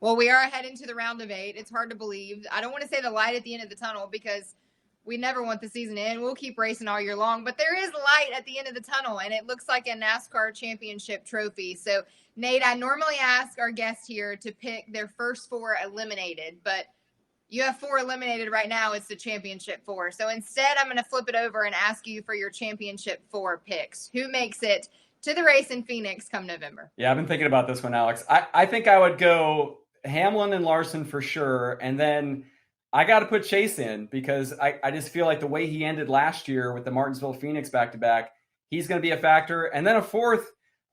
Well, we are heading to the round of 8. It's hard to believe. I don't want to say the light at the end of the tunnel because we never want the season to end. We'll keep racing all year long, but there is light at the end of the tunnel, and it looks like a NASCAR championship trophy. So, Nate, I normally ask our guests here to pick their first 4 eliminated, but you have 4 eliminated right now. It's the championship 4. So instead, I'm going to flip it over and ask you for your championship 4 picks. Who makes it to the race in Phoenix come November? Yeah, I've been thinking about this one, Alex. I think I would go Hamlin and Larson for sure. And then I got to put Chase in because I just feel like the way he ended last year with the Martinsville Phoenix back-to-back, he's going to be a factor. And then a 4th,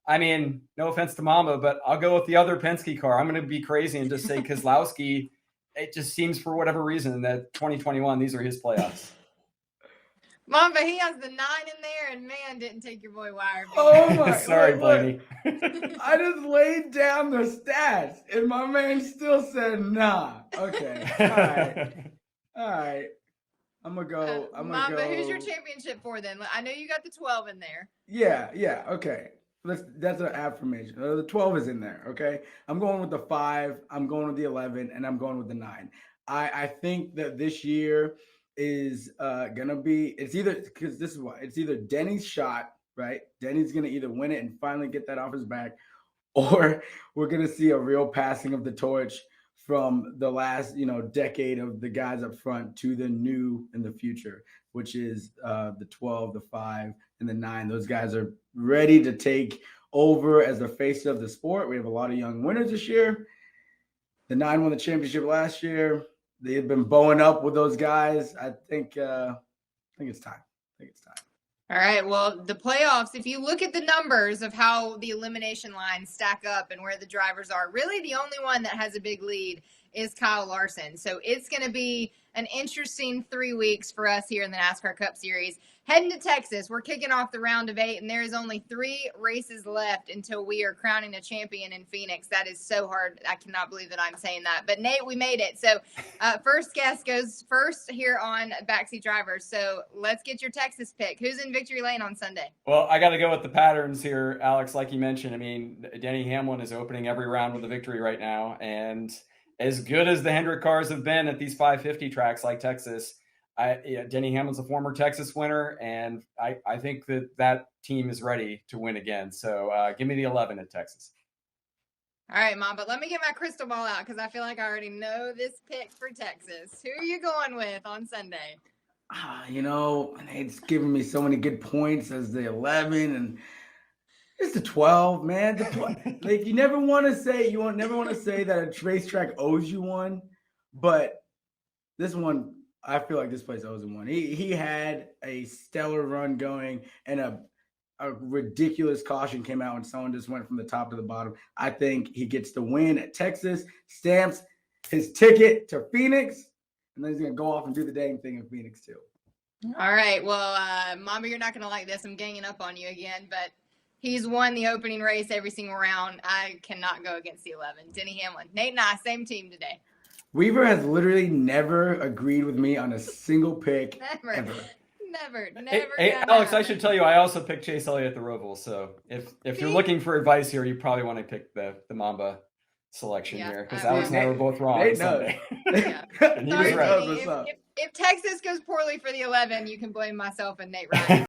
I mean, no offense to Mamba, but I'll go with the other Penske car. I'm going to be crazy and just say Keselowski. It just seems for whatever reason that 2021, these are his playoffs. Mamba, he has the 9 in there, and man, didn't take your boy Wire. Oh my! Sorry, Blaney. I just laid down the stats, and my man still said nah. Okay, all right. I'm gonna go. Mamba, who's your championship 4 then? I know you got the 12 in there. Yeah. Okay. That's an affirmation. The 12 is in there. Okay. I'm going with the 5. I'm going with the 11, and I'm going with the 9. I think that this year is gonna be. It's either because this is why it's either Denny's shot, right? Denny's gonna either win it and finally get that off his back, or we're gonna see a real passing of the torch from the last decade of the guys up front to the new in the future, which is the 12, the 5, and the 9. Those guys are ready to take over as the face of the sport. We have a lot of young winners this year. The 9 won the championship last year. They had been bowing up with those guys. I think it's time. All right. Well, the playoffs, if you look at the numbers of how the elimination lines stack up and where the drivers are, really the only one that has a big lead is Kyle Larson. So it's going to be an interesting 3 weeks for us here in the NASCAR Cup Series. Heading to Texas, we're kicking off the round of 8, and there is only 3 races left until we are crowning a champion in Phoenix. That is so hard. I cannot believe that I'm saying that. But, Nate, we made it. So, first guest goes first here on Backseat Drivers. So, let's get your Texas pick. Who's in victory lane on Sunday? Well, I got to go with the patterns here, Alex, like you mentioned. I mean, Denny Hamlin is opening every round with a victory right now, and as good as the Hendrick cars have been at these 550 tracks like Texas, Denny Hamlin's a former Texas winner, and I think that team is ready to win again. So give me the 11 at Texas. All right, Mom, but let me get my crystal ball out because I feel like I already know this pick for Texas. Who are you going with on Sunday? It's giving me so many good points as the 11, and it's the 12, man. The 12. Like you never want to say that a racetrack owes you one, but this one, I feel like this place owes him one. He had a stellar run going, and a ridiculous caution came out when someone just went from the top to the bottom. I think he gets the win at Texas, stamps his ticket to Phoenix, and then he's gonna go off and do the dang thing in Phoenix too. All right, well, Mama, you're not gonna like this. I'm ganging up on you again, but he's won the opening race every single round. I cannot go against the 11. Denny Hamlin. Nate and I, same team today. Weaver has literally never agreed with me on a single pick. Never. Hey, Alex, I should tell you, I also picked Chase Elliott at the Roval. So if you're looking for advice here, you probably want to pick the Mamba selection here because Alex and I were both wrong on Sunday. Yeah. And he was right. If Texas goes poorly for the 11, you can blame myself and Nate Ryan.